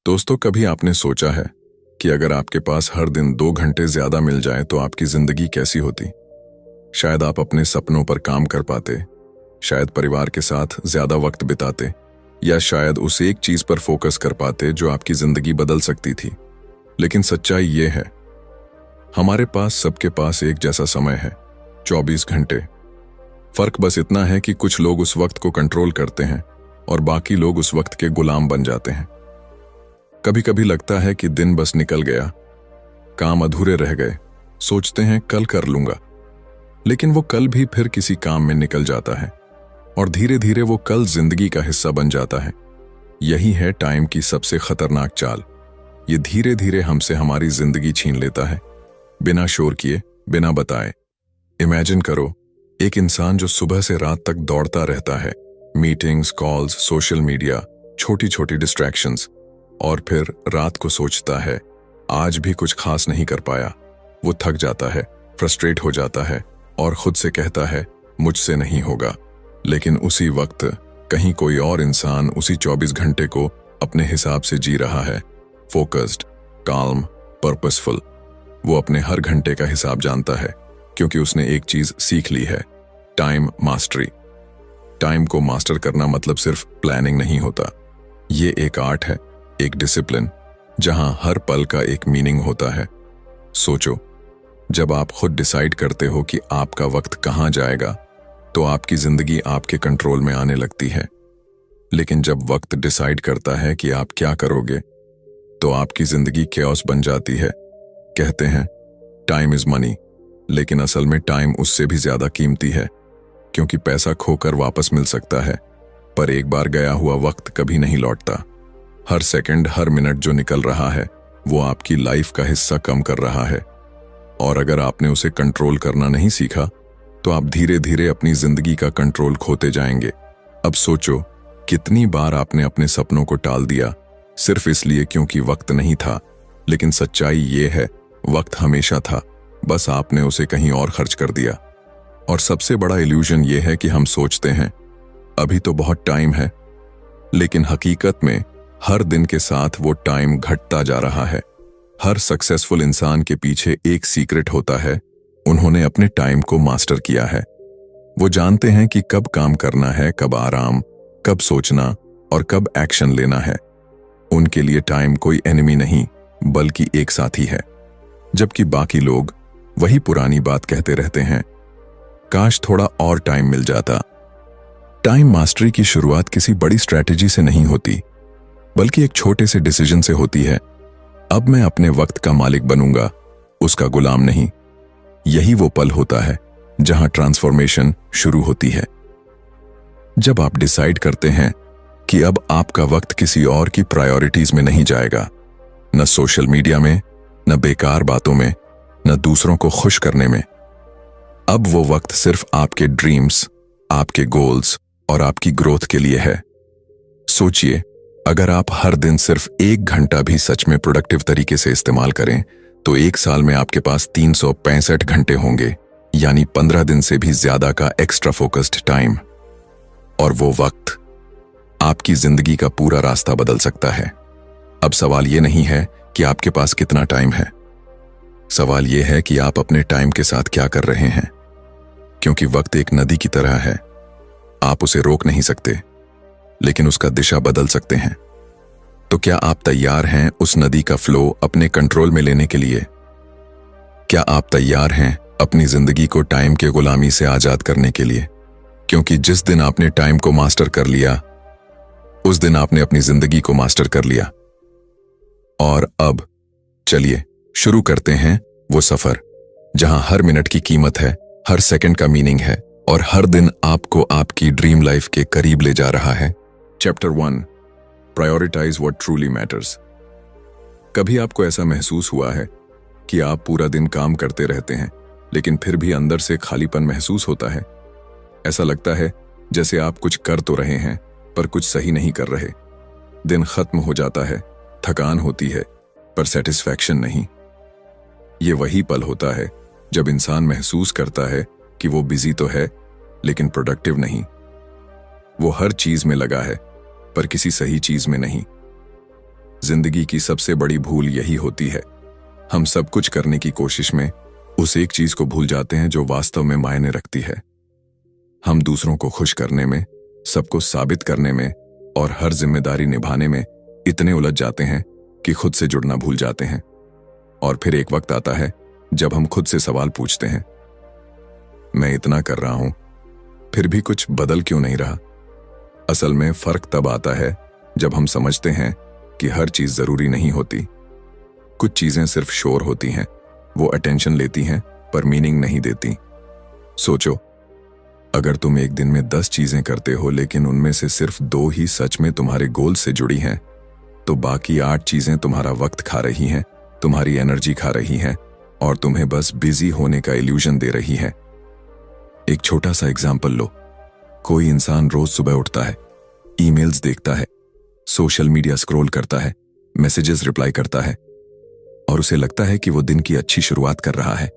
दोस्तों, कभी आपने सोचा है कि अगर आपके पास हर दिन 2 घंटे ज्यादा मिल जाए तो आपकी जिंदगी कैसी होती? शायद आप अपने सपनों पर काम कर पाते, शायद परिवार के साथ ज्यादा वक्त बिताते, या शायद उस एक चीज पर फोकस कर पाते जो आपकी जिंदगी बदल सकती थी। लेकिन सच्चाई ये है, हमारे पास सबके पास एक जैसा समय है, 24 घंटे। फर्क बस इतना है कि कुछ लोग उस वक्त को कंट्रोल करते हैं और बाकी लोग उस वक्त के गुलाम बन जाते हैं। कभी कभी लगता है कि दिन बस निकल गया, काम अधूरे रह गए, सोचते हैं कल कर लूंगा, लेकिन वो कल भी फिर किसी काम में निकल जाता है और धीरे धीरे वो कल जिंदगी का हिस्सा बन जाता है। यही है टाइम की सबसे खतरनाक चाल। ये धीरे धीरे हमसे हमारी जिंदगी छीन लेता है, बिना शोर किए, बिना बताए। इमेजिन करो, एक इंसान जो सुबह से रात तक दौड़ता रहता है, मीटिंग्स, कॉल्स, सोशल मीडिया, छोटी छोटी डिस्ट्रैक्शंस, और फिर रात को सोचता है आज भी कुछ खास नहीं कर पाया। वो थक जाता है, फ्रस्ट्रेट हो जाता है और खुद से कहता है मुझसे नहीं होगा। लेकिन उसी वक्त कहीं कोई और इंसान उसी 24 घंटे को अपने हिसाब से जी रहा है, फोकस्ड, काल्म, पर्पसफुल। वो अपने हर घंटे का हिसाब जानता है क्योंकि उसने एक चीज सीख ली है, टाइम मास्टरी। टाइम को मास्टर करना मतलब सिर्फ प्लानिंग नहीं होता, ये एक आर्ट है, एक डिसिप्लिन, जहां हर पल का एक मीनिंग होता है। सोचो, जब आप खुद डिसाइड करते हो कि आपका वक्त कहां जाएगा तो आपकी जिंदगी आपके कंट्रोल में आने लगती है। लेकिन जब वक्त डिसाइड करता है कि आप क्या करोगे तो आपकी जिंदगी कैओस बन जाती है। कहते हैं टाइम इज मनी, लेकिन असल में टाइम उससे भी ज्यादा कीमती है, क्योंकि पैसा खोकर वापस मिल सकता है, पर एक बार गया हुआ वक्त कभी नहीं लौटता। हर सेकंड, हर मिनट जो निकल रहा है वो आपकी लाइफ का हिस्सा कम कर रहा है, और अगर आपने उसे कंट्रोल करना नहीं सीखा तो आप धीरे धीरे अपनी जिंदगी का कंट्रोल खोते जाएंगे। अब सोचो, कितनी बार आपने अपने सपनों को टाल दिया सिर्फ इसलिए क्योंकि वक्त नहीं था। लेकिन सच्चाई ये है, वक्त हमेशा था, बस आपने उसे कहीं और खर्च कर दिया। और सबसे बड़ा इल्यूजन ये है कि हम सोचते हैं अभी तो बहुत टाइम है, लेकिन हकीकत में हर दिन के साथ वो टाइम घटता जा रहा है। हर सक्सेसफुल इंसान के पीछे एक सीक्रेट होता है, उन्होंने अपने टाइम को मास्टर किया है। वो जानते हैं कि कब काम करना है, कब आराम, कब सोचना और कब एक्शन लेना है। उनके लिए टाइम कोई एनिमी नहीं बल्कि एक साथी है। जबकि बाकी लोग वही पुरानी बात कहते रहते हैं, काश थोड़ा और टाइम मिल जाता। टाइम मास्टरी की शुरुआत किसी बड़ी स्ट्रैटेजी से नहीं होती, बल्कि एक छोटे से डिसीजन से होती है। अब मैं अपने वक्त का मालिक बनूंगा, उसका गुलाम नहीं। यही वो पल होता है जहां ट्रांसफॉर्मेशन शुरू होती है। जब आप डिसाइड करते हैं कि अब आपका वक्त किसी और की प्रायोरिटीज में नहीं जाएगा, न सोशल मीडिया में, न बेकार बातों में, न दूसरों को खुश करने में। अब वो वक्त सिर्फ आपके ड्रीम्स, आपके गोल्स और आपकी ग्रोथ के लिए है। सोचिए, अगर आप हर दिन सिर्फ 1 घंटा भी सच में प्रोडक्टिव तरीके से इस्तेमाल करें तो 1 साल में आपके पास 365 घंटे होंगे, यानी 15 दिन से भी ज्यादा का एक्स्ट्रा फोकस्ड टाइम। और वो वक्त आपकी जिंदगी का पूरा रास्ता बदल सकता है। अब सवाल ये नहीं है कि आपके पास कितना टाइम है, सवाल ये है कि आप अपने टाइम के साथ क्या कर रहे हैं। क्योंकि वक्त एक नदी की तरह है, आप उसे रोक नहीं सकते, लेकिन उसका दिशा बदल सकते हैं। तो क्या आप तैयार हैं उस नदी का फ्लो अपने कंट्रोल में लेने के लिए? क्या आप तैयार हैं अपनी जिंदगी को टाइम के गुलामी से आजाद करने के लिए? क्योंकि जिस दिन आपने टाइम को मास्टर कर लिया, उस दिन आपने अपनी जिंदगी को मास्टर कर लिया। और अब चलिए शुरू करते हैं वो सफर जहां हर मिनट की कीमत है, हर सेकंड का मीनिंग है और हर दिन आपको आपकी ड्रीम लाइफ के करीब ले जा रहा है। Chapter 1, prioritise what truly matters. कभी आपको ऐसा महसूस हुआ है कि आप पूरा दिन काम करते रहते हैं लेकिन फिर भी अंदर से खालीपन महसूस होता है? ऐसा लगता है जैसे आप कुछ कर तो रहे हैं पर कुछ सही नहीं कर रहे। दिन खत्म हो जाता है, थकान होती है पर सेटिस्फैक्शन नहीं। ये वही पल होता है जब इंसान महसूस करता है कि वो बिजी तो है लेकिन प्रोडक्टिव नहीं। वो हर चीज में लगा है पर किसी सही चीज में नहीं। जिंदगी की सबसे बड़ी भूल यही होती है। हम सब कुछ करने की कोशिश में उस एक चीज को भूल जाते हैं जो वास्तव में मायने रखती है। हम दूसरों को खुश करने में, सबको साबित करने में और हर जिम्मेदारी निभाने में इतने उलझ जाते हैं कि खुद से जुड़ना भूल जाते हैं। और फिर एक वक्त आता है जब हम खुद से सवाल पूछते हैं, मैं इतना कर रहा हूं, फिर भी कुछ बदल क्यों नहीं रहा? असल में फर्क तब आता है जब हम समझते हैं कि हर चीज जरूरी नहीं होती। कुछ चीजें सिर्फ शोर होती हैं, वो अटेंशन लेती हैं पर मीनिंग नहीं देती। सोचो, अगर तुम एक दिन में 10 चीजें करते हो लेकिन उनमें से सिर्फ 2 ही सच में तुम्हारे गोल से जुड़ी हैं, तो बाकी 8 चीजें तुम्हारा वक्त खा रही हैं, तुम्हारी एनर्जी खा रही हैं और तुम्हें बस बिजी होने का इल्यूजन दे रही हैं। एक छोटा सा एग्जाम्पल लो। कोई इंसान रोज सुबह उठता है, ईमेल्स देखता है, सोशल मीडिया स्क्रॉल करता है, मैसेजेस रिप्लाई करता है और उसे लगता है कि वो दिन की अच्छी शुरुआत कर रहा है।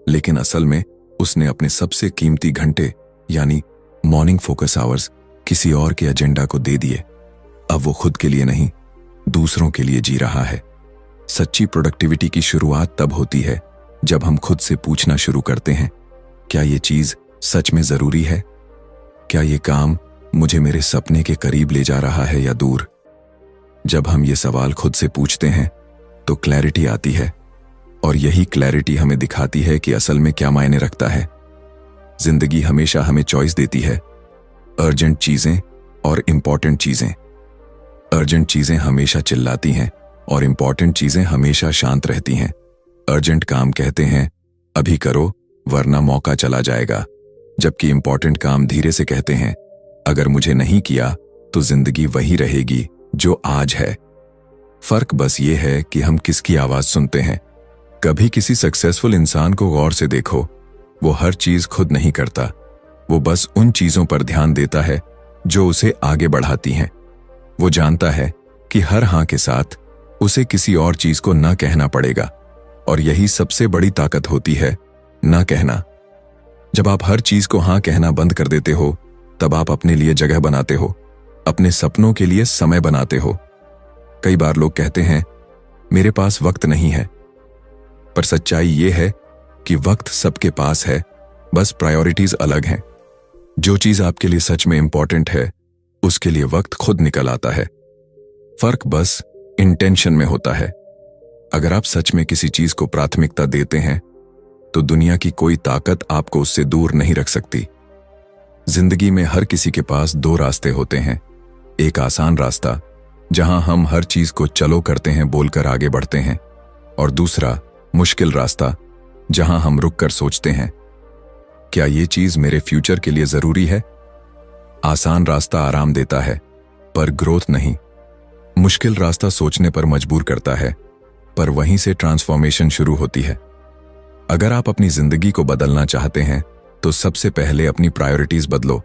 लेकिन असल में उसने अपने सबसे कीमती घंटे यानी मॉर्निंग फोकस आवर्स किसी और के एजेंडा को दे दिए। अब वो खुद के लिए नहीं, दूसरों के लिए जी रहा है। सच्ची प्रोडक्टिविटी की शुरुआत तब होती है जब हम खुद से पूछना शुरू करते हैं, क्या ये चीज सच में जरूरी है? क्या ये काम मुझे मेरे सपने के करीब ले जा रहा है या दूर? जब हम ये सवाल खुद से पूछते हैं तो क्लैरिटी आती है और यही क्लैरिटी हमें दिखाती है कि असल में क्या मायने रखता है। जिंदगी हमेशा हमें चॉइस देती है, अर्जेंट चीजें और इंपॉर्टेंट चीजें। अर्जेंट चीजें हमेशा चिल्लाती हैं और इंपॉर्टेंट चीजें हमेशा शांत रहती हैं। अर्जेंट काम कहते हैं अभी करो वरना मौका चला जाएगा, जबकि इंपॉर्टेंट काम धीरे से कहते हैं अगर मुझे नहीं किया तो जिंदगी वही रहेगी जो आज है। फर्क बस ये है कि हम किसकी आवाज सुनते हैं। कभी किसी सक्सेसफुल इंसान को गौर से देखो, वो हर चीज खुद नहीं करता, वो बस उन चीजों पर ध्यान देता है जो उसे आगे बढ़ाती हैं। वो जानता है कि हर हाँ के साथ उसे किसी और चीज को न कहना पड़ेगा और यही सबसे बड़ी ताकत होती है, न कहना। जब आप हर चीज को हाँ कहना बंद कर देते हो तब आप अपने लिए जगह बनाते हो, अपने सपनों के लिए समय बनाते हो। कई बार लोग कहते हैं मेरे पास वक्त नहीं है, पर सच्चाई ये है कि वक्त सबके पास है, बस प्रायोरिटीज अलग हैं। जो चीज आपके लिए सच में इंपॉर्टेंट है उसके लिए वक्त खुद निकल आता है। फर्क बस इंटेंशन में होता है। अगर आप सच में किसी चीज को प्राथमिकता देते हैं तो दुनिया की कोई ताकत आपको उससे दूर नहीं रख सकती। जिंदगी में हर किसी के पास 2 रास्ते होते हैं। एक आसान रास्ता जहां हम हर चीज को चलो करते हैं बोलकर आगे बढ़ते हैं, और दूसरा मुश्किल रास्ता जहां हम रुककर सोचते हैं क्या ये चीज मेरे फ्यूचर के लिए जरूरी है। आसान रास्ता आराम देता है पर ग्रोथ नहीं। मुश्किल रास्ता सोचने पर मजबूर करता है, पर वहीं से ट्रांसफॉर्मेशन शुरू होती है। अगर आप अपनी जिंदगी को बदलना चाहते हैं तो सबसे पहले अपनी प्रायोरिटीज बदलो।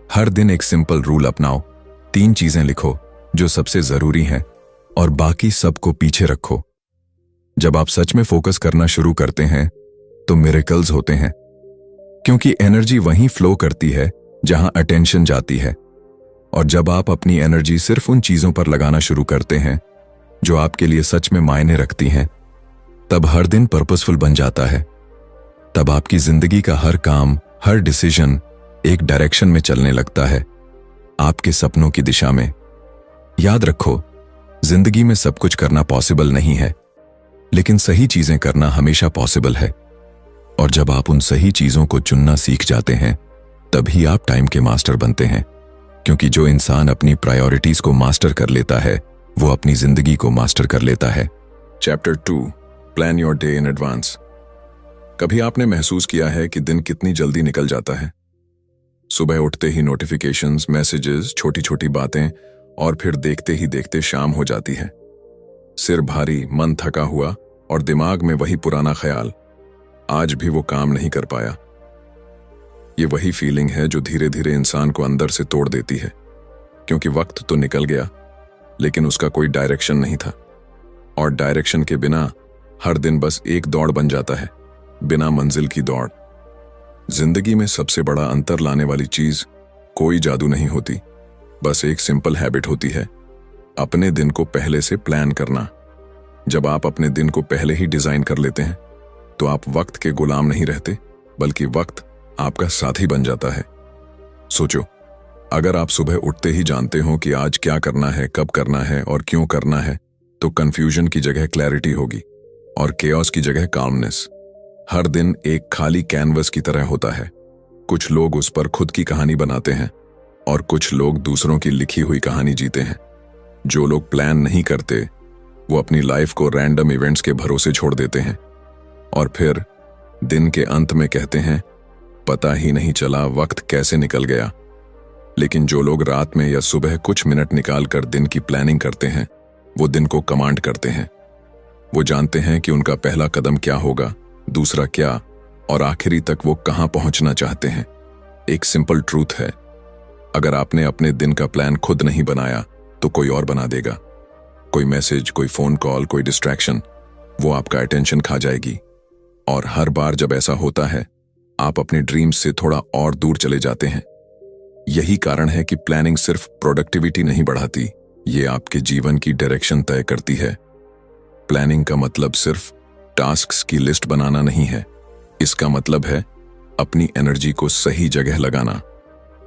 हर दिन एक सिंपल रूल अपनाओ, 3 चीजें लिखो जो सबसे जरूरी हैं और बाकी सबको पीछे रखो। जब आप सच में फोकस करना शुरू करते हैं तो मिरेकल्स होते हैं, क्योंकि एनर्जी वहीं फ्लो करती है जहां अटेंशन जाती है। और जब आप अपनी एनर्जी सिर्फ उन चीजों पर लगाना शुरू करते हैं जो आपके लिए सच में मायने रखती हैं, तब हर दिन पर्पसफुल बन जाता है। तब आपकी जिंदगी का हर काम, हर डिसीजन एक डायरेक्शन में चलने लगता है, आपके सपनों की दिशा में। याद रखो, जिंदगी में सब कुछ करना पॉसिबल नहीं है, लेकिन सही चीजें करना हमेशा पॉसिबल है। और जब आप उन सही चीजों को चुनना सीख जाते हैं तभी आप टाइम के मास्टर बनते हैं, क्योंकि जो इंसान अपनी प्रायोरिटीज को मास्टर कर लेता है वो अपनी जिंदगी को मास्टर कर लेता है। Chapter 2, plan your day in advance. कभी आपने महसूस किया है कि दिन कितनी जल्दी निकल जाता है? सुबह उठते ही नोटिफिकेशंस, मैसेजेस, छोटी छोटी बातें, और फिर देखते ही देखते शाम हो जाती है। सिर भारी, मन थका हुआ और दिमाग में वही पुराना ख्याल, आज भी वो काम नहीं कर पाया। ये वही फीलिंग है जो धीरे धीरे इंसान को अंदर से तोड़ देती है, क्योंकि वक्त तो निकल गया लेकिन उसका कोई डायरेक्शन नहीं था। और डायरेक्शन के बिना हर दिन बस एक दौड़ बन जाता है, बिना मंजिल की दौड़। जिंदगी में सबसे बड़ा अंतर लाने वाली चीज कोई जादू नहीं होती, बस एक सिंपल हैबिट होती है। अपने दिन को पहले से प्लान करना। जब आप अपने दिन को पहले ही डिजाइन कर लेते हैं तो आप वक्त के गुलाम नहीं रहते, बल्कि वक्त आपका साथी बन जाता है। सोचो, अगर आप सुबह उठते ही जानते हो कि आज क्या करना है, कब करना है और क्यों करना है, तो कंफ्यूजन की जगह क्लैरिटी होगी और केओस की जगह काल्मनेस। हर दिन एक खाली कैनवस की तरह होता है। कुछ लोग उस पर खुद की कहानी बनाते हैं और कुछ लोग दूसरों की लिखी हुई कहानी जीते हैं। जो लोग प्लान नहीं करते वो अपनी लाइफ को रैंडम इवेंट्स के भरोसे छोड़ देते हैं और फिर दिन के अंत में कहते हैं, पता ही नहीं चला वक्त कैसे निकल गया। लेकिन जो लोग रात में या सुबह कुछ मिनट निकाल कर दिन की प्लानिंग करते हैं, वो दिन को कमांड करते हैं। वो जानते हैं कि उनका पहला कदम क्या होगा, दूसरा क्या, और आखिरी तक वो कहां पहुंचना चाहते हैं। एक सिंपल ट्रूथ है, अगर आपने अपने दिन का प्लान खुद नहीं बनाया तो कोई और बना देगा। कोई मैसेज, कोई फोन कॉल, कोई डिस्ट्रैक्शन, वो आपका अटेंशन खा जाएगी। और हर बार जब ऐसा होता है, आप अपने ड्रीम्स से थोड़ा और दूर चले जाते हैं। यही कारण है कि प्लानिंग सिर्फ प्रोडक्टिविटी नहीं बढ़ाती, ये आपके जीवन की डायरेक्शन तय करती है। प्लानिंग का मतलब सिर्फ टास्क्स की लिस्ट बनाना नहीं है, इसका मतलब है अपनी एनर्जी को सही जगह लगाना,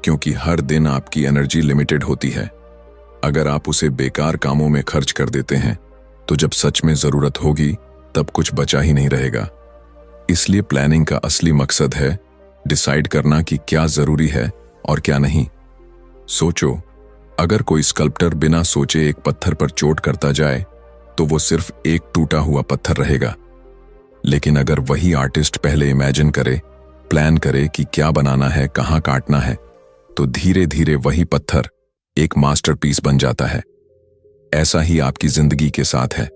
क्योंकि हर दिन आपकी एनर्जी लिमिटेड होती है। अगर आप उसे बेकार कामों में खर्च कर देते हैं तो जब सच में जरूरत होगी तब कुछ बचा ही नहीं रहेगा। इसलिए प्लानिंग का असली मकसद है डिसाइड करना कि क्या जरूरी है और क्या नहीं। सोचो, अगर कोई स्कल्प्टर बिना सोचे एक पत्थर पर चोट करता जाए तो वो सिर्फ एक टूटा हुआ पत्थर रहेगा। लेकिन अगर वही आर्टिस्ट पहले इमेजिन करे, प्लान करे कि क्या बनाना है, कहां काटना है, तो धीरे धीरे वही पत्थर एक मास्टरपीस बन जाता है। ऐसा ही आपकी जिंदगी के साथ है।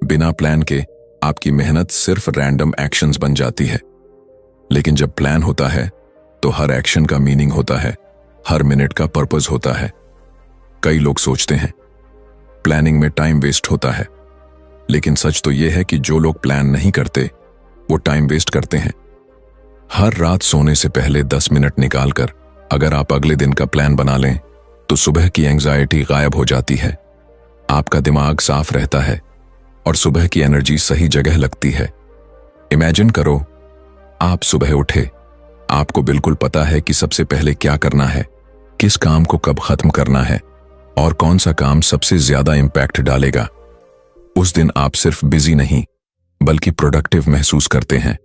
बिना प्लान के आपकी मेहनत सिर्फ रैंडम एक्शंस बन जाती है। लेकिन जब प्लान होता है तो हर एक्शन का मीनिंग होता है, हर मिनट का पर्पस होता है। कई लोग सोचते हैं प्लानिंग में टाइम वेस्ट होता है, लेकिन सच तो यह है कि जो लोग प्लान नहीं करते वो टाइम वेस्ट करते हैं। हर रात सोने से पहले 10 मिनट निकालकर अगर आप अगले दिन का प्लान बना लें तो सुबह की एंग्जाइटी गायब हो जाती है, आपका दिमाग साफ रहता है और सुबह की एनर्जी सही जगह लगती है। इमेजिन करो, आप सुबह उठे, आपको बिल्कुल पता है कि सबसे पहले क्या करना है, किस काम को कब खत्म करना है और कौन सा काम सबसे ज्यादा इंपैक्ट डालेगा। उस दिन आप सिर्फ बिजी नहीं बल्कि प्रोडक्टिव महसूस करते हैं।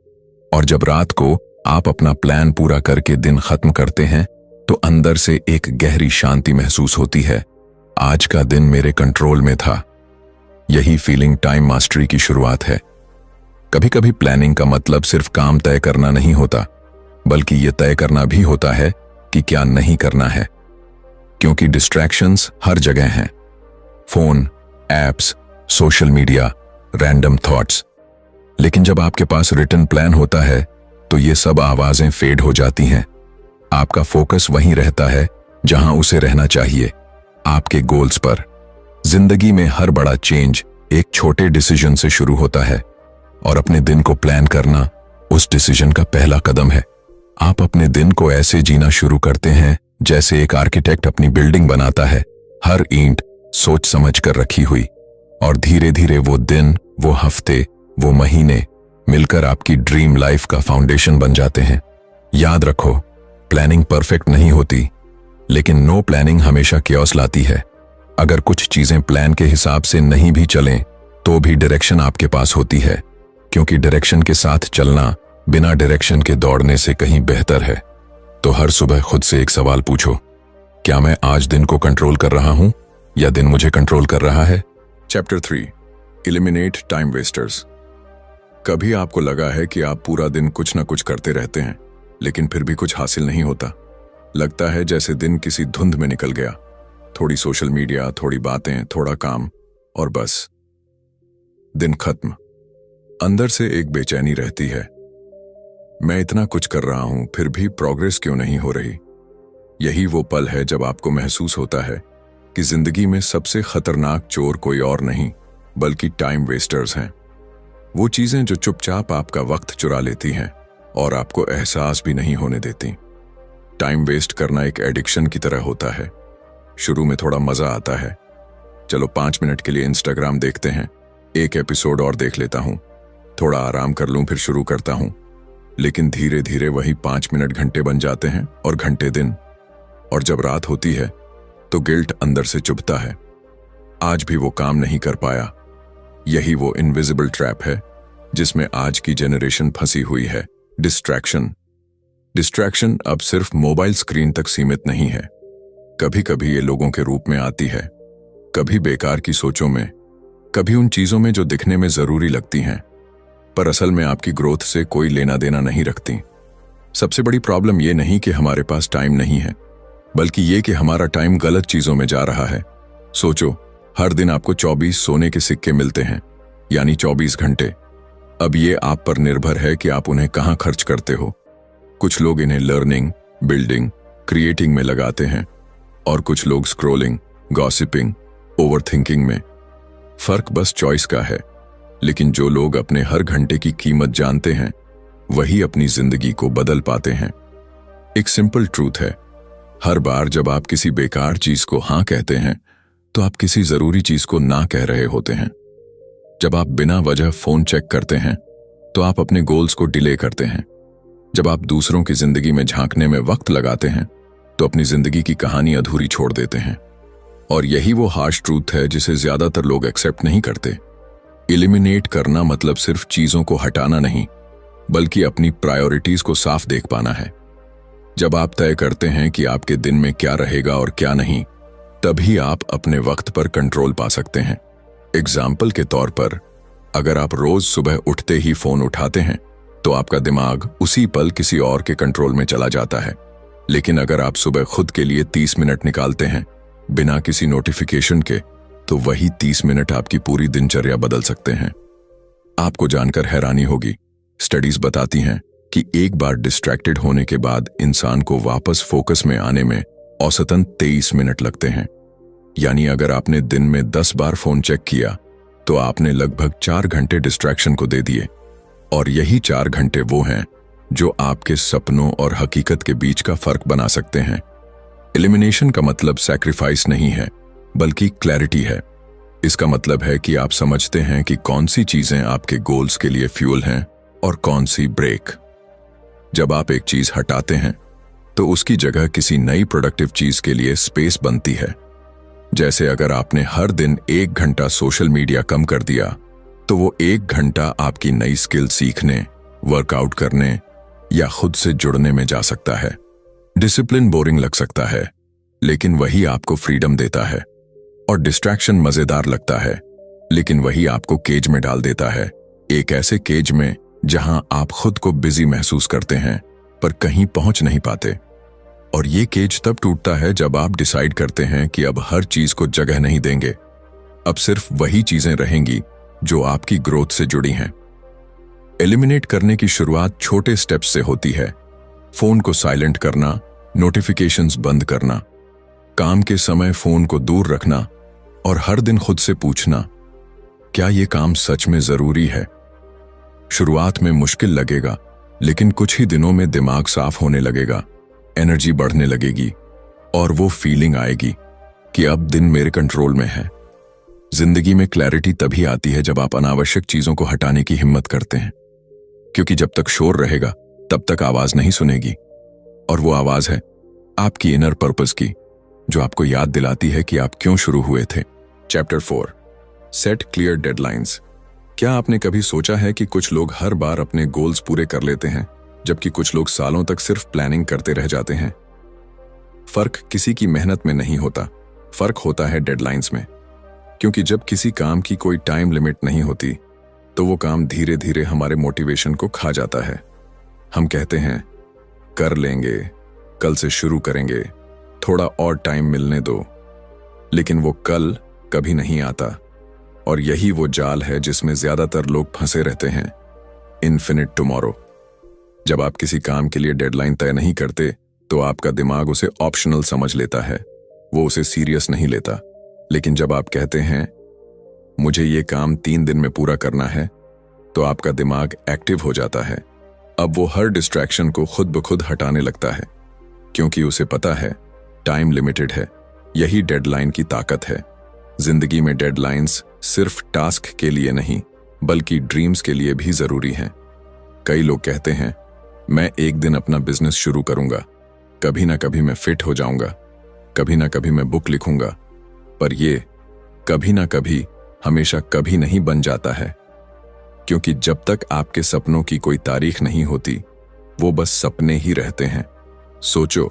और जब रात को आप अपना प्लान पूरा करके दिन खत्म करते हैं तो अंदर से एक गहरी शांति महसूस होती है, आज का दिन मेरे कंट्रोल में था। यही फीलिंग टाइम मास्टरी की शुरुआत है। कभी कभी प्लानिंग का मतलब सिर्फ काम तय करना नहीं होता, बल्कि यह तय करना भी होता है कि क्या नहीं करना है, क्योंकि डिस्ट्रैक्शंस हर जगह हैं। Phone, apps, social media, random thoughts. लेकिन जब आपके पास रिटन प्लान होता है तो ये सब आवाजें फेड हो जाती हैं। आपका फोकस वहीं रहता है जहां उसे रहना चाहिए, आपके गोल्स पर। जिंदगी में हर बड़ा चेंज एक छोटे डिसीजन से शुरू होता है और अपने दिन को प्लान करना उस डिसीजन का पहला कदम है। आप अपने दिन को ऐसे जीना शुरू करते हैं जैसे एक आर्किटेक्ट अपनी बिल्डिंग बनाता है, हर ईंट सोच समझ कर रखी हुई। और धीरे धीरे वो दिन, वो हफ्ते, वो महीने मिलकर आपकी ड्रीम लाइफ का फाउंडेशन बन जाते हैं। याद रखो, प्लानिंग परफेक्ट नहीं होती, लेकिन नो प्लानिंग हमेशा केओस लाती है। अगर कुछ चीजें प्लान के हिसाब से नहीं भी चलें तो भी डायरेक्शन आपके पास होती है, क्योंकि डायरेक्शन के साथ चलना बिना डायरेक्शन के दौड़ने से कहीं बेहतर है। तो हर सुबह खुद से एक सवाल पूछो, क्या मैं आज दिन को कंट्रोल कर रहा हूं या दिन मुझे कंट्रोल कर रहा है? Chapter 3, eliminate time wasters. कभी आपको लगा है कि आप पूरा दिन कुछ ना कुछ करते रहते हैं लेकिन फिर भी कुछ हासिल नहीं होता? लगता है जैसे दिन किसी धुंध में निकल गया, थोड़ी सोशल मीडिया, थोड़ी बातें, थोड़ा काम और बस दिन खत्म। अंदर से एक बेचैनी रहती है, मैं इतना कुछ कर रहा हूं फिर भी प्रोग्रेस क्यों नहीं हो रही? यही वो पल है जब आपको महसूस होता है कि जिंदगी में सबसे खतरनाक चोर कोई और नहीं बल्कि टाइम वेस्टर्स हैं। वो चीजें जो चुपचाप आपका वक्त चुरा लेती हैं और आपको एहसास भी नहीं होने देती। टाइम वेस्ट करना एक एडिक्शन की तरह होता है। शुरू में थोड़ा मजा आता है, चलो 5 मिनट के लिए इंस्टाग्राम देखते हैं, एक एपिसोड और देख लेता हूं, थोड़ा आराम कर लूं फिर शुरू करता हूं। लेकिन धीरे धीरे वही 5 मिनट घंटे बन जाते हैं और घंटे दिन। और जब रात होती है तो गिल्ट अंदर से चुभता है, आज भी वो काम नहीं कर पाया। यही वो इनविजिबल ट्रैप है जिसमें आज की जनरेशन फंसी हुई है। डिस्ट्रैक्शन अब सिर्फ मोबाइल स्क्रीन तक सीमित नहीं है। कभी कभी ये लोगों के रूप में आती है, कभी बेकार की सोचों में, कभी उन चीजों में जो दिखने में जरूरी लगती हैं पर असल में आपकी ग्रोथ से कोई लेना देना नहीं रखती। सबसे बड़ी प्रॉब्लम ये नहीं कि हमारे पास टाइम नहीं है, बल्कि ये कि हमारा टाइम गलत चीजों में जा रहा है। सोचो, हर दिन आपको 24 सोने के सिक्के मिलते हैं, यानी 24 घंटे। अब ये आप पर निर्भर है कि आप उन्हें कहां खर्च करते हो। कुछ लोग इन्हें लर्निंग, बिल्डिंग, क्रिएटिंग में लगाते हैं और कुछ लोग स्क्रोलिंग, गॉसिपिंग, ओवरथिंकिंग में। फर्क बस चॉइस का है। लेकिन जो लोग अपने हर घंटे की कीमत जानते हैं वही अपनी जिंदगी को बदल पाते हैं। एक सिंपल ट्रूथ है, हर बार जब आप किसी बेकार चीज को हां कहते हैं तो आप किसी जरूरी चीज को ना कह रहे होते हैं। जब आप बिना वजह फोन चेक करते हैं तो आप अपने गोल्स को डिले करते हैं। जब आप दूसरों की जिंदगी में झांकने में वक्त लगाते हैं तो अपनी जिंदगी की कहानी अधूरी छोड़ देते हैं। और यही वो हार्श ट्रूथ है जिसे ज्यादातर लोग एक्सेप्ट नहीं करते। एलिमिनेट करना मतलब सिर्फ चीजों को हटाना नहीं, बल्कि अपनी प्रायोरिटीज को साफ देख पाना है। जब आप तय करते हैं कि आपके दिन में क्या रहेगा और क्या नहीं, तभी आप अपने वक्त पर कंट्रोल पा सकते हैं। एग्जाम्पल के तौर पर, अगर आप रोज सुबह उठते ही फोन उठाते हैं तो आपका दिमाग उसी पल किसी और के कंट्रोल में चला जाता है। लेकिन अगर आप सुबह खुद के लिए 30 मिनट निकालते हैं बिना किसी नोटिफिकेशन के, तो वही 30 मिनट आपकी पूरी दिनचर्या बदल सकते हैं। आपको जानकर हैरानी होगी, स्टडीज बताती हैं कि एक बार डिस्ट्रैक्टेड होने के बाद इंसान को वापस फोकस में आने में औसतन 23 मिनट लगते हैं। यानी अगर आपने दिन में 10 बार फोन चेक किया तो आपने लगभग 4 घंटे डिस्ट्रैक्शन को दे दिए। और यही 4 घंटे वो हैं जो आपके सपनों और हकीकत के बीच का फर्क बना सकते हैं। एलिमिनेशन का मतलब सैक्रिफाइस नहीं है, बल्कि क्लैरिटी है। इसका मतलब है कि आप समझते हैं कि कौन सी चीजें आपके गोल्स के लिए फ्यूल हैं और कौन सी ब्रेक। जब आप एक चीज हटाते हैं तो उसकी जगह किसी नई प्रोडक्टिव चीज के लिए स्पेस बनती है। जैसे अगर आपने हर दिन 1 घंटा सोशल मीडिया कम कर दिया तो वो 1 घंटा आपकी नई स्किल सीखने, वर्कआउट करने या खुद से जुड़ने में जा सकता है। डिसिप्लिन बोरिंग लग सकता है, लेकिन वही आपको फ्रीडम देता है। और डिस्ट्रैक्शन मजेदार लगता है, लेकिन वही आपको केज में डाल देता है। एक ऐसे केज में जहां आप खुद को बिजी महसूस करते हैं पर कहीं पहुंच नहीं पाते। और ये केज तब टूटता है जब आप डिसाइड करते हैं कि अब हर चीज को जगह नहीं देंगे, अब सिर्फ वही चीजें रहेंगी जो आपकी ग्रोथ से जुड़ी हैं। एलिमिनेट करने की शुरुआत छोटे स्टेप्स से होती है। फोन को साइलेंट करना, नोटिफिकेशंस बंद करना, काम के समय फोन को दूर रखना और हर दिन खुद से पूछना, क्या ये काम सच में जरूरी है? शुरुआत में मुश्किल लगेगा, लेकिन कुछ ही दिनों में दिमाग साफ होने लगेगा, एनर्जी बढ़ने लगेगी और वो फीलिंग आएगी कि अब दिन मेरे कंट्रोल में है। जिंदगी में क्लैरिटी तभी आती है जब आप अनावश्यक चीजों को हटाने की हिम्मत करते हैं, क्योंकि जब तक शोर रहेगा तब तक आवाज नहीं सुनेगी। और वो आवाज है आपकी इनर पर्पस की, जो आपको याद दिलाती है कि आप क्यों शुरू हुए थे। Chapter 4, set clear deadlines. क्या आपने कभी सोचा है कि कुछ लोग हर बार अपने गोल्स पूरे कर लेते हैं, जबकि कुछ लोग सालों तक सिर्फ प्लानिंग करते रह जाते हैं? फर्क किसी की मेहनत में नहीं होता, फर्क होता है डेडलाइंस में। क्योंकि जब किसी काम की कोई टाइम लिमिट नहीं होती तो वो काम धीरे धीरे हमारे मोटिवेशन को खा जाता है। हम कहते हैं कर लेंगे, कल से शुरू करेंगे, थोड़ा और टाइम मिलने दो, लेकिन वो कल कभी नहीं आता। और यही वो जाल है जिसमें ज्यादातर लोग फंसे रहते हैं, इन्फिनिट टुमारो। जब आप किसी काम के लिए डेडलाइन तय नहीं करते तो आपका दिमाग उसे ऑप्शनल समझ लेता है, वो उसे सीरियस नहीं लेता। लेकिन जब आप कहते हैं मुझे ये काम 3 दिन में पूरा करना है, तो आपका दिमाग एक्टिव हो जाता है। अब वो हर डिस्ट्रैक्शन को खुद ब खुद हटाने लगता है, क्योंकि उसे पता है टाइम लिमिटेड है। यही डेडलाइन की ताकत है। जिंदगी में डेडलाइंस सिर्फ टास्क के लिए नहीं बल्कि ड्रीम्स के लिए भी जरूरी हैं। कई लोग कहते हैं मैं एक दिन अपना बिजनेस शुरू करूंगा, कभी ना कभी मैं फिट हो जाऊंगा, कभी ना कभी मैं बुक लिखूंगा, पर ये कभी ना कभी हमेशा कभी नहीं बन जाता है, क्योंकि जब तक आपके सपनों की कोई तारीख नहीं होती वो बस सपने ही रहते हैं। सोचो,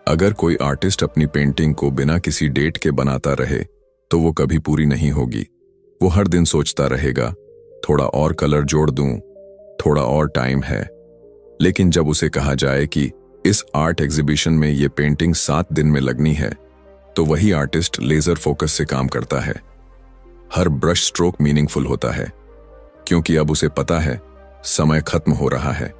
अगर कोई आर्टिस्ट अपनी पेंटिंग को बिना किसी डेट के बनाता रहे तो वो कभी पूरी नहीं होगी। वो हर दिन सोचता रहेगा, थोड़ा और कलर जोड़ दूं, थोड़ा और टाइम है। लेकिन जब उसे कहा जाए कि इस आर्ट एग्जीबिशन में ये पेंटिंग 7 दिन में लगनी है, तो वही आर्टिस्ट लेजर फोकस से काम करता है। हर ब्रश स्ट्रोक मीनिंगफुल होता है, क्योंकि अब उसे पता है समय खत्म हो रहा है।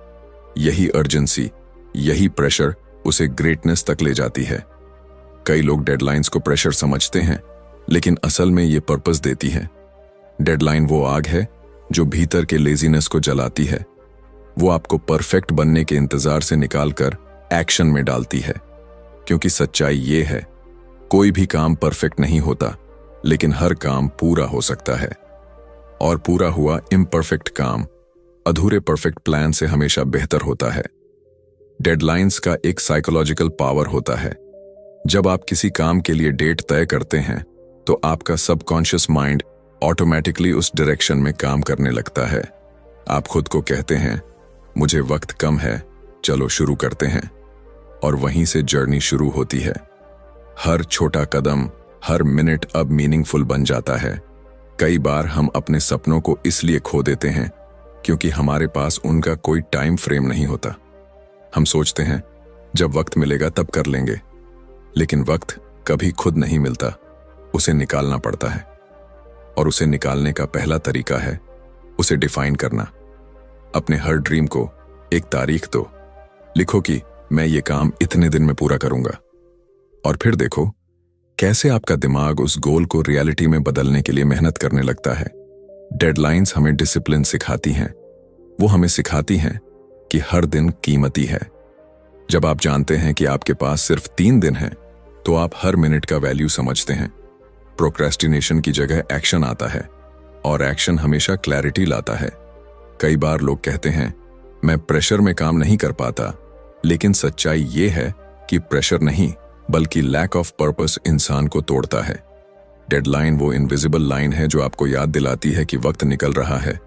यही अर्जेंसी, यही प्रेशर उसे ग्रेटनेस तक ले जाती है। कई लोग डेडलाइंस को प्रेशर समझते हैं, लेकिन असल में ये पर्पस देती है। डेडलाइन वो आग है जो भीतर के लेजीनेस को जलाती है। वो आपको परफेक्ट बनने के इंतजार से निकालकर एक्शन में डालती है, क्योंकि सच्चाई ये है, कोई भी काम परफेक्ट नहीं होता, लेकिन हर काम पूरा हो सकता है। और पूरा हुआ इम्परफेक्ट काम अधूरे परफेक्ट प्लान से हमेशा बेहतर होता है। डेडलाइंस का एक साइकोलॉजिकल पावर होता है। जब आप किसी काम के लिए डेट तय करते हैं तो आपका सबकॉन्शियस माइंड ऑटोमेटिकली उस डायरेक्शन में काम करने लगता है। आप खुद को कहते हैं मुझे वक्त कम है, चलो शुरू करते हैं, और वहीं से जर्नी शुरू होती है। हर छोटा कदम, हर मिनट अब मीनिंगफुल बन जाता है। कई बार हम अपने सपनों को इसलिए खो देते हैं क्योंकि हमारे पास उनका कोई टाइम फ्रेम नहीं होता। हम सोचते हैं जब वक्त मिलेगा तब कर लेंगे, लेकिन वक्त कभी खुद नहीं मिलता, उसे निकालना पड़ता है। और उसे निकालने का पहला तरीका है उसे डिफाइन करना। अपने हर ड्रीम को एक तारीख दो। लिखो कि मैं ये काम इतने दिन में पूरा करूंगा, और फिर देखो कैसे आपका दिमाग उस गोल को रियलिटी में बदलने के लिए मेहनत करने लगता है। डेडलाइंस हमें डिसिप्लिन सिखाती हैं। वो हमें सिखाती हैं कि हर दिन कीमती है। जब आप जानते हैं कि आपके पास सिर्फ 3 दिन हैं, तो आप हर मिनट का वैल्यू समझते हैं। प्रोक्रेस्टिनेशन की जगह एक्शन आता है, और एक्शन हमेशा क्लैरिटी लाता है। कई बार लोग कहते हैं मैं प्रेशर में काम नहीं कर पाता, लेकिन सच्चाई ये है कि प्रेशर नहीं बल्कि लैक ऑफ पर्पस इंसान को तोड़ता है। डेडलाइन वो इनविजिबल लाइन है जो आपको याद दिलाती है कि वक्त निकल रहा है,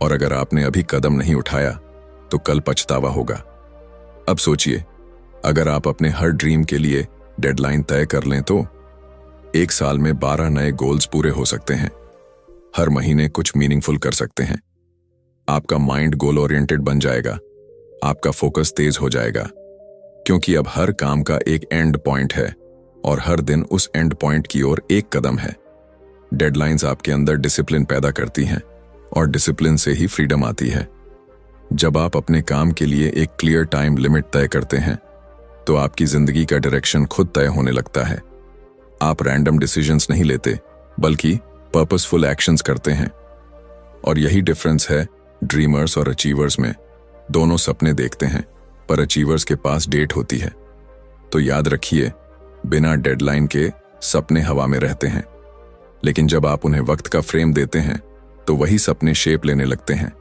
और अगर आपने अभी कदम नहीं उठाया तो कल पछतावा होगा। अब सोचिए, अगर आप अपने हर ड्रीम के लिए डेडलाइन तय कर लें तो 1 साल में 12 नए गोल्स पूरे हो सकते हैं। हर महीने कुछ मीनिंगफुल कर सकते हैं। आपका माइंड गोल ओरिएंटेड बन जाएगा, आपका फोकस तेज हो जाएगा, क्योंकि अब हर काम का एक एंड पॉइंट है, और हर दिन उस एंड पॉइंट की ओर एक कदम है। डेडलाइंस आपके अंदर डिसिप्लिन पैदा करती हैं, और डिसिप्लिन से ही फ्रीडम आती है। जब आप अपने काम के लिए एक क्लियर टाइम लिमिट तय करते हैं, तो आपकी जिंदगी का डायरेक्शन खुद तय होने लगता है। आप रैंडम डिसीजंस नहीं लेते, बल्कि पर्पसफुल एक्शंस करते हैं। और यही डिफरेंस है ड्रीमर्स और अचीवर्स में। दोनों सपने देखते हैं, पर अचीवर्स के पास डेट होती है। तो याद रखिए, बिना डेडलाइन के सपने हवा में रहते हैं, लेकिन जब आप उन्हें वक्त का फ्रेम देते हैं तो वही सपने शेप लेने लगते हैं।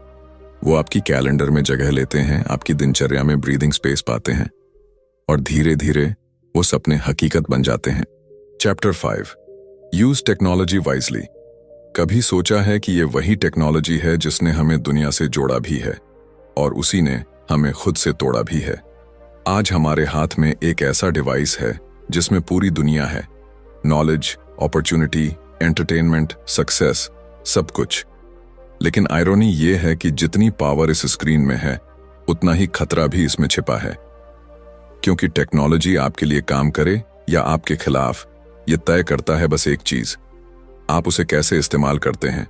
वो आपकी कैलेंडर में जगह लेते हैं, आपकी दिनचर्या में ब्रीदिंग स्पेस पाते हैं, और धीरे धीरे वो सपने हकीकत बन जाते हैं। Chapter 5, use technology wisely. कभी सोचा है कि ये वही टेक्नोलॉजी है जिसने हमें दुनिया से जोड़ा भी है, और उसी ने हमें खुद से तोड़ा भी है। आज हमारे हाथ में एक ऐसा डिवाइस है जिसमें पूरी दुनिया है, नॉलेज, अपॉर्चुनिटी, एंटरटेनमेंट, सक्सेस, सब कुछ। लेकिन आयरनी ये है कि जितनी पावर इस स्क्रीन में है, उतना ही खतरा भी इसमें छिपा है। क्योंकि टेक्नोलॉजी आपके लिए काम करे या आपके खिलाफ, ये तय करता है बस एक चीज, आप उसे कैसे इस्तेमाल करते हैं।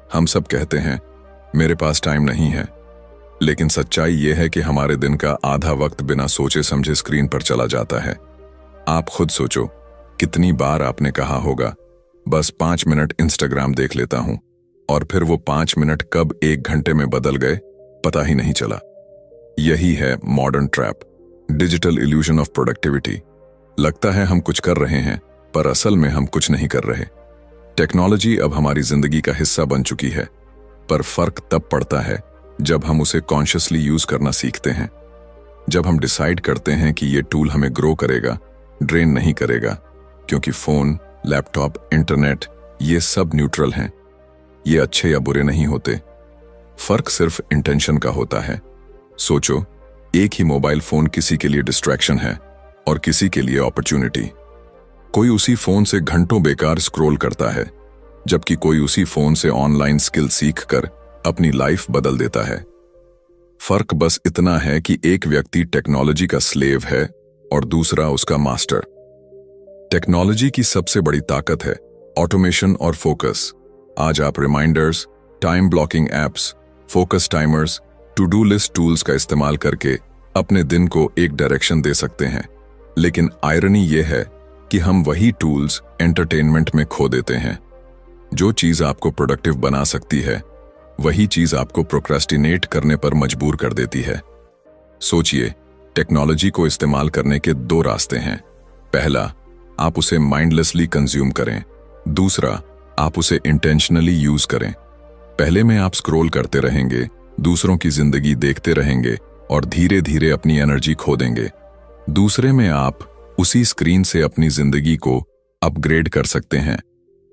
हम सब कहते हैं मेरे पास टाइम नहीं है, लेकिन सच्चाई ये है कि हमारे दिन का आधा वक्त बिना सोचे समझे स्क्रीन पर चला जाता है। आप खुद सोचो, कितनी बार आपने कहा होगा बस 5 मिनट इंस्टाग्राम देख लेता हूं, और फिर वो 5 मिनट कब 1 घंटे में बदल गए पता ही नहीं चला। यही है modern trap, digital illusion of productivity. लगता है हम कुछ कर रहे हैं, पर असल में हम कुछ नहीं कर रहे। टेक्नोलॉजी अब हमारी जिंदगी का हिस्सा बन चुकी है, पर फर्क तब पड़ता है जब हम उसे कॉन्शियसली यूज करना सीखते हैं। जब हम डिसाइड करते हैं कि ये टूल हमें ग्रो करेगा, ड्रेन नहीं करेगा, क्योंकि फोन, लैपटॉप, इंटरनेट ये सब न्यूट्रल हैं। ये अच्छे या बुरे नहीं होते, फर्क सिर्फ इंटेंशन का होता है। सोचो, एक ही मोबाइल फोन किसी के लिए डिस्ट्रैक्शन है और किसी के लिए अपॉर्चुनिटी। कोई उसी फोन से घंटों बेकार स्क्रॉल करता है, जबकि कोई उसी फोन से ऑनलाइन स्किल सीखकर अपनी लाइफ बदल देता है। फर्क बस इतना है कि एक व्यक्ति टेक्नोलॉजी का स्लेव है और दूसरा उसका मास्टर। टेक्नोलॉजी की सबसे बड़ी ताकत है ऑटोमेशन और फोकस। आज आप reminders, time blocking apps, focus timers, to do list tools का इस्तेमाल करके अपने दिन को एक डायरेक्शन दे सकते हैं। लेकिन आयरनी यह है कि हम वही टूल्स एंटरटेनमेंट में खो देते हैं। जो चीज आपको प्रोडक्टिव बना सकती है, वही चीज आपको प्रोक्रेस्टिनेट करने पर मजबूर कर देती है। सोचिए, टेक्नोलॉजी को इस्तेमाल करने के दो रास्ते हैं। पहला, आप उसे माइंडलेसली कंज्यूम करें। दूसरा, आप उसे इंटेंशनली यूज करें। पहले में आप स्क्रॉल करते रहेंगे, दूसरों की जिंदगी देखते रहेंगे और धीरे धीरे अपनी एनर्जी खो देंगे। दूसरे में आप उसी स्क्रीन से अपनी जिंदगी को अपग्रेड कर सकते हैं,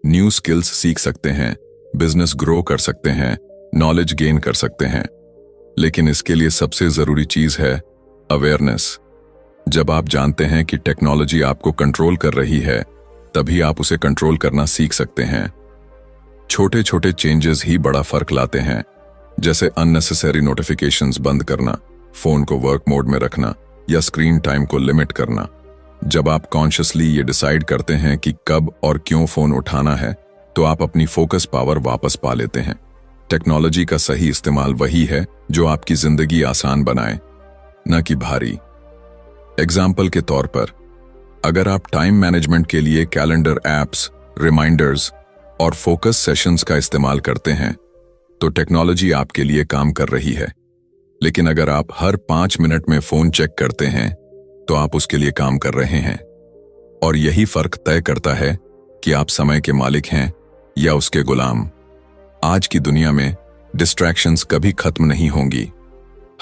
न्यू स्किल्स सीख सकते हैं, बिजनेस ग्रो कर सकते हैं, नॉलेज गेन कर सकते हैं। लेकिन इसके लिए सबसे जरूरी चीज है अवेयरनेस। जब आप जानते हैं कि टेक्नोलॉजी आपको कंट्रोल कर रही है, तभी आप उसे कंट्रोल करना सीख सकते हैं। छोटे छोटे चेंजेस ही बड़ा फर्क लाते हैं, जैसे अननेसेसरी नोटिफिकेशंस बंद करना, फोन को वर्क मोड में रखना या स्क्रीन टाइम को लिमिट करना। जब आप कॉन्शियसली ये डिसाइड करते हैं कि कब और क्यों फोन उठाना है, तो आप अपनी फोकस पावर वापस पा लेते हैं। टेक्नोलॉजी का सही इस्तेमाल वही है जो आपकी जिंदगी आसान बनाए, न कि भारी। एग्जाम्पल के तौर पर, अगर आप टाइम मैनेजमेंट के लिए कैलेंडर एप्स, रिमाइंडर्स और फोकस सेशंस का इस्तेमाल करते हैं, तो टेक्नोलॉजी आपके लिए काम कर रही है। लेकिन अगर आप हर 5 मिनट में फोन चेक करते हैं, तो आप उसके लिए काम कर रहे हैं। और यही फर्क तय करता है कि आप समय के मालिक हैं या उसके गुलाम। आज की दुनिया में डिस्ट्रैक्शंस कभी खत्म नहीं होंगी।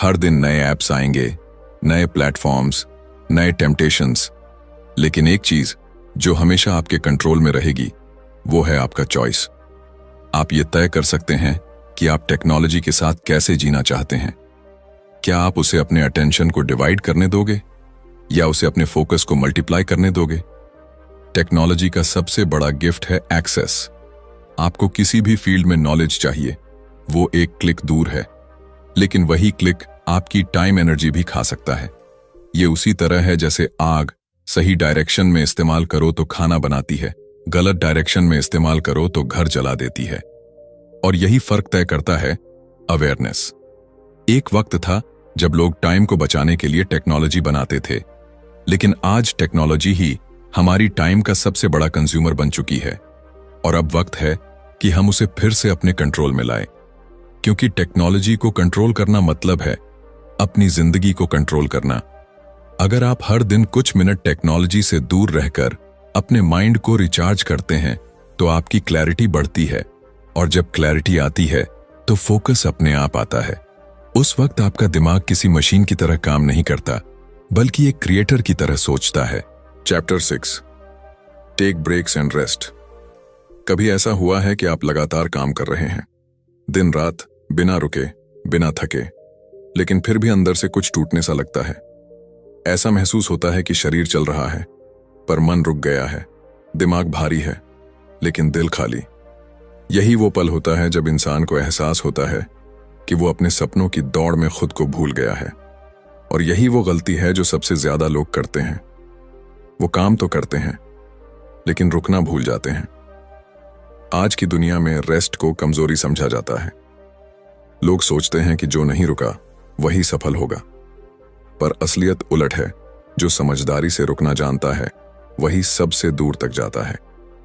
हर दिन नए ऐप्स आएंगे, नए प्लेटफॉर्म्स, नए टेम्पटेशंस। लेकिन एक चीज जो हमेशा आपके कंट्रोल में रहेगी, वो है आपका चॉइस। आप ये तय कर सकते हैं कि आप टेक्नोलॉजी के साथ कैसे जीना चाहते हैं। क्या आप उसे अपने अटेंशन को डिवाइड करने दोगे या उसे अपने फोकस को मल्टीप्लाई करने दोगे? टेक्नोलॉजी का सबसे बड़ा गिफ्ट है एक्सेस। आपको किसी भी फील्ड में नॉलेज चाहिए, वो एक क्लिक दूर है। लेकिन वही क्लिक आपकी टाइम एनर्जी भी खा सकता है। ये उसी तरह है जैसे आग सही डायरेक्शन में इस्तेमाल करो तो खाना बनाती है, गलत डायरेक्शन में इस्तेमाल करो तो घर जला देती है। और यही फर्क तय करता है अवेयरनेस। एक वक्त था जब लोग टाइम को बचाने के लिए टेक्नोलॉजी बनाते थे, लेकिन आज टेक्नोलॉजी ही हमारी टाइम का सबसे बड़ा कंज्यूमर बन चुकी है। और अब वक्त है कि हम उसे फिर से अपने कंट्रोल में लाएं, क्योंकि टेक्नोलॉजी को कंट्रोल करना मतलब है अपनी जिंदगी को कंट्रोल करना। अगर आप हर दिन कुछ मिनट टेक्नोलॉजी से दूर रहकर अपने माइंड को रिचार्ज करते हैं, तो आपकी क्लैरिटी बढ़ती है। और जब क्लैरिटी आती है, तो फोकस अपने आप आता है। उस वक्त आपका दिमाग किसी मशीन की तरह काम नहीं करता, बल्कि एक क्रिएटर की तरह सोचता है। Chapter 6, take breaks and rest. कभी ऐसा हुआ है कि आप लगातार काम कर रहे हैं, दिन रात, बिना रुके, बिना थके, लेकिन फिर भी अंदर से कुछ टूटने सा लगता है। ऐसा महसूस होता है कि शरीर चल रहा है, पर मन रुक गया है, दिमाग भारी है, लेकिन दिल खाली। यही वो पल होता है जब इंसान को एहसास होता है कि वो अपने सपनों की दौड़ में खुद को भूल गया है। और यही वो गलती है जो सबसे ज्यादा लोग करते हैं। वो काम तो करते हैं, लेकिन रुकना भूल जाते हैं। आज की दुनिया में रेस्ट को कमजोरी समझा जाता है। लोग सोचते हैं कि जो नहीं रुका वही सफल होगा, पर असलियत उलट है। जो समझदारी से रुकना जानता है, वही सबसे दूर तक जाता है,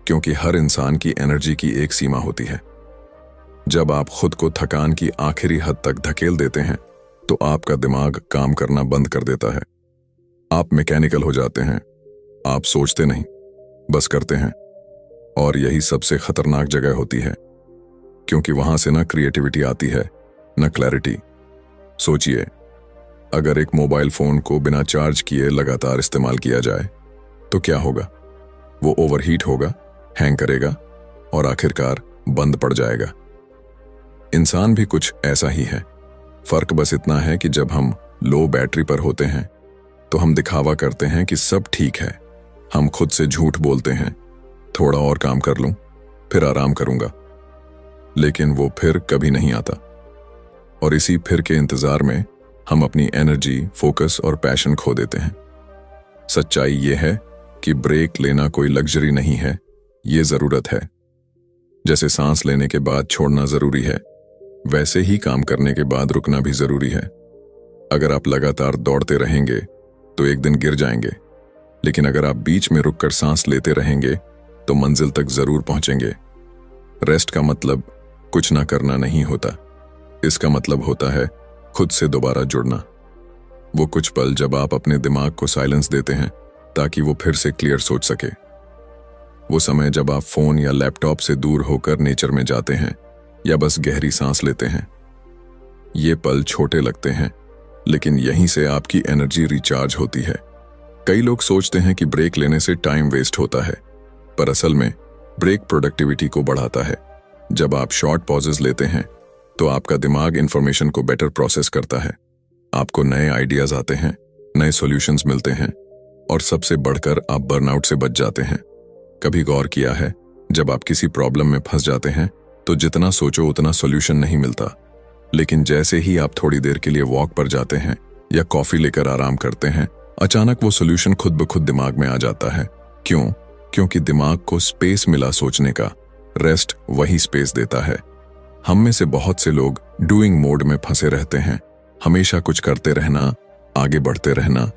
क्योंकि हर इंसान की एनर्जी की एक सीमा होती है। जब आप खुद को थकान की आखिरी हद तक धकेल देते हैं, तो आपका दिमाग काम करना बंद कर देता है। आप मैकेनिकल हो जाते हैं। आप सोचते नहीं, बस करते हैं। और यही सबसे खतरनाक जगह होती है, क्योंकि वहां से ना क्रिएटिविटी आती है, न क्लैरिटी। सोचिए, अगर एक मोबाइल फोन को बिना चार्ज किए लगातार इस्तेमाल किया जाए तो क्या होगा? वो ओवरहीट होगा, हैंग करेगा और आखिरकार बंद पड़ जाएगा। इंसान भी कुछ ऐसा ही है। फर्क बस इतना है कि जब हम लो बैटरी पर होते हैं तो हम दिखावा करते हैं कि सब ठीक है। हम खुद से झूठ बोलते हैं, थोड़ा और काम कर लूं, फिर आराम करूंगा। लेकिन वो फिर कभी नहीं आता, और इसी फिर के इंतजार में हम अपनी एनर्जी, फोकस और पैशन खो देते हैं। सच्चाई ये है कि ब्रेक लेना कोई लग्जरी नहीं है, ये जरूरत है। जैसे सांस लेने के बाद छोड़ना जरूरी है, वैसे ही काम करने के बाद रुकना भी जरूरी है। अगर आप लगातार दौड़ते रहेंगे तो एक दिन गिर जाएंगे, लेकिन अगर आप बीच में रुककर सांस लेते रहेंगे तो मंजिल तक जरूर पहुंचेंगे। रेस्ट का मतलब कुछ ना करना नहीं होता, इसका मतलब होता है खुद से दोबारा जुड़ना। वो कुछ पल जब आप अपने दिमाग को साइलेंस देते हैं ताकि वो फिर से क्लियर सोच सके। वो समय जब आप फोन या लैपटॉप से दूर होकर नेचर में जाते हैं या बस गहरी सांस लेते हैं। ये पल छोटे लगते हैं, लेकिन यहीं से आपकी एनर्जी रिचार्ज होती है। कई लोग सोचते हैं कि ब्रेक लेने से टाइम वेस्ट होता है, पर असल में ब्रेक प्रोडक्टिविटी को बढ़ाता है। जब आप शॉर्ट पॉजेज लेते हैं तो आपका दिमाग इंफॉर्मेशन को बेटर प्रोसेस करता है। आपको नए आइडियाज आते हैं, नए सॉल्यूशंस मिलते हैं, और सबसे बढ़कर आप बर्नआउट से बच जाते हैं। कभी गौर किया है, जब आप किसी प्रॉब्लम में फंस जाते हैं तो जितना सोचो उतना सॉल्यूशन नहीं मिलता, लेकिन जैसे ही आप थोड़ी देर के लिए वॉक पर जाते हैं या कॉफी लेकर आराम करते हैं, अचानक वो सॉल्यूशन खुद ब खुद दिमाग में आ जाता है। क्यों? क्योंकि दिमाग को स्पेस मिला सोचने का। रेस्ट वही स्पेस देता है। हम में से बहुत से लोग डूइंग मोड में फंसे रहते हैं, हमेशा कुछ करते रहना, आगे बढ़ते रहना।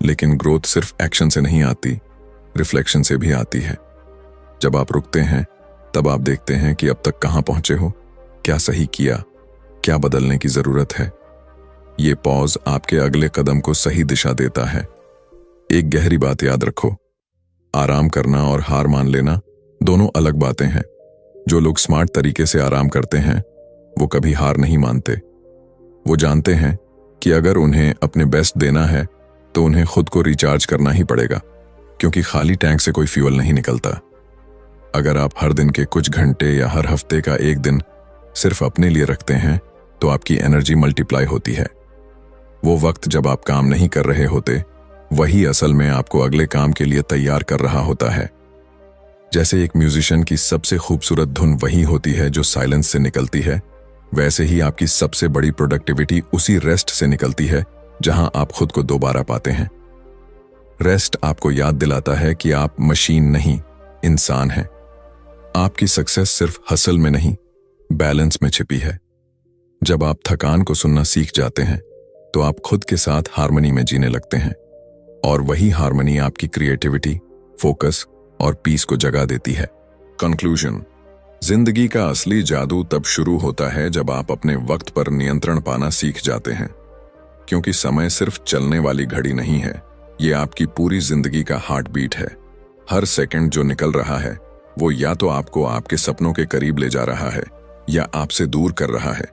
लेकिन ग्रोथ सिर्फ एक्शन से नहीं आती, रिफ्लेक्शन से भी आती है। जब आप रुकते हैं तब आप देखते हैं कि अब तक कहां पहुंचे हो, क्या सही किया, क्या बदलने की जरूरत है। ये पॉज आपके अगले कदम को सही दिशा देता है। एक गहरी बात याद रखो, आराम करना और हार मान लेना दोनों अलग बातें हैं। जो लोग स्मार्ट तरीके से आराम करते हैं वो कभी हार नहीं मानते। वो जानते हैं कि अगर उन्हें अपने बेस्ट देना है तो उन्हें खुद को रिचार्ज करना ही पड़ेगा, क्योंकि खाली टैंक से कोई फ्यूल नहीं निकलता। अगर आप हर दिन के कुछ घंटे या हर हफ्ते का एक दिन सिर्फ अपने लिए रखते हैं तो आपकी एनर्जी मल्टीप्लाई होती है। वो वक्त जब आप काम नहीं कर रहे होते, वही असल में आपको अगले काम के लिए तैयार कर रहा होता है। जैसे एक म्यूजिशियन की सबसे खूबसूरत धुन वही होती है जो साइलेंस से निकलती है, वैसे ही आपकी सबसे बड़ी प्रोडक्टिविटी उसी रेस्ट से निकलती है जहां आप खुद को दोबारा पाते हैं। रेस्ट आपको याद दिलाता है कि आप मशीन नहीं, इंसान हैं। आपकी सक्सेस सिर्फ हसल में नहीं, बैलेंस में छिपी है। जब आप थकान को सुनना सीख जाते हैं तो आप खुद के साथ हार्मनी में जीने लगते हैं, और वही हार्मनी आपकी क्रिएटिविटी, फोकस और पीस को जगा देती है। कंक्लूजन: जिंदगी का असली जादू तब शुरू होता है जब आप अपने वक्त पर नियंत्रण पाना सीख जाते हैं, क्योंकि समय सिर्फ चलने वाली घड़ी नहीं है, ये आपकी पूरी जिंदगी का हार्ट बीट है। हर सेकंड जो निकल रहा है वो या तो आपको आपके सपनों के करीब ले जा रहा है या आपसे दूर कर रहा है।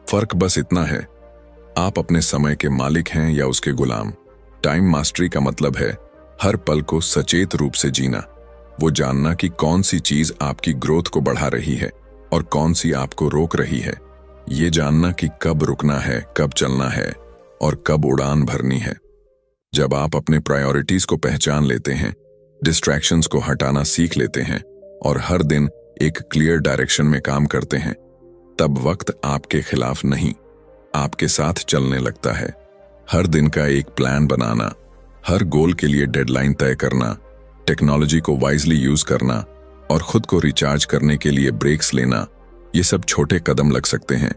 फर्क बस इतना है, आप अपने समय के मालिक हैं या उसके गुलाम। टाइम मास्टरी का मतलब है हर पल को सचेत रूप से जीना, वो जानना कि कौन सी चीज आपकी ग्रोथ को बढ़ा रही है और कौन सी आपको रोक रही है। ये जानना कि कब रुकना है, कब चलना है और कब उड़ान भरनी है। जब आप अपने प्रायोरिटीज को पहचान लेते हैं, डिस्ट्रैक्शंस को हटाना सीख लेते हैं और हर दिन एक क्लियर डायरेक्शन में काम करते हैं, तब वक्त आपके खिलाफ नहीं, आपके साथ चलने लगता है। हर दिन का एक प्लान बनाना, हर गोल के लिए डेडलाइन तय करना, टेक्नोलॉजी को वाइजली यूज करना और खुद को रिचार्ज करने के लिए ब्रेक्स लेना, ये सब छोटे कदम लग सकते हैं,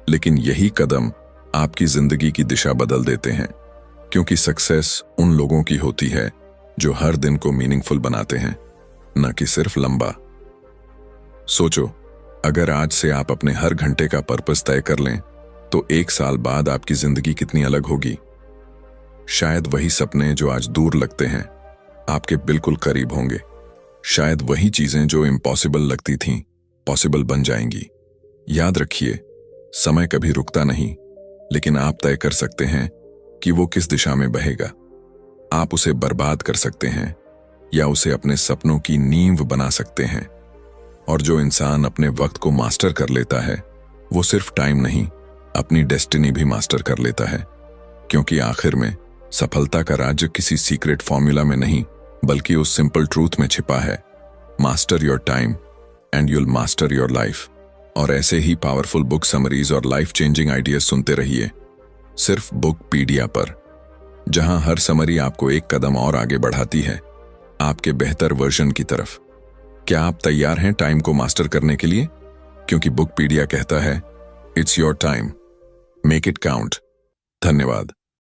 लेकिन यही कदम आपकी जिंदगी की दिशा बदल देते हैं। क्योंकि सक्सेस उन लोगों की होती है जो हर दिन को मीनिंगफुल बनाते हैं, न कि सिर्फ लंबा। सोचो, अगर आज से आप अपने हर घंटे का पर्पस तय कर लें तो 1 साल बाद आपकी जिंदगी कितनी अलग होगी। शायद वही सपने जो आज दूर लगते हैं आपके बिल्कुल करीब होंगे। शायद वही चीजें जो इम्पॉसिबल लगती थीं पॉसिबल बन जाएंगी। याद रखिए, समय कभी रुकता नहीं, लेकिन आप तय कर सकते हैं कि वो किस दिशा में बहेगा। आप उसे बर्बाद कर सकते हैं या उसे अपने सपनों की नींव बना सकते हैं। और जो इंसान अपने वक्त को मास्टर कर लेता है, वो सिर्फ टाइम नहीं, अपनी डेस्टिनी भी मास्टर कर लेता है। क्योंकि आखिर में सफलता का राज किसी सीक्रेट फॉर्मूला में नहीं, बल्कि उस सिंपल ट्रूथ में छिपा है, master your time and you'll master your life. और ऐसे ही पावरफुल बुक समरीज और लाइफ चेंजिंग आइडियाज सुनते रहिए सिर्फ बुकपीडिया पर, जहां हर समरी आपको एक कदम और आगे बढ़ाती है आपके बेहतर वर्जन की तरफ। क्या आप तैयार हैं टाइम को मास्टर करने के लिए? क्योंकि बुकपीडिया कहता है, it's your time, make it count. धन्यवाद।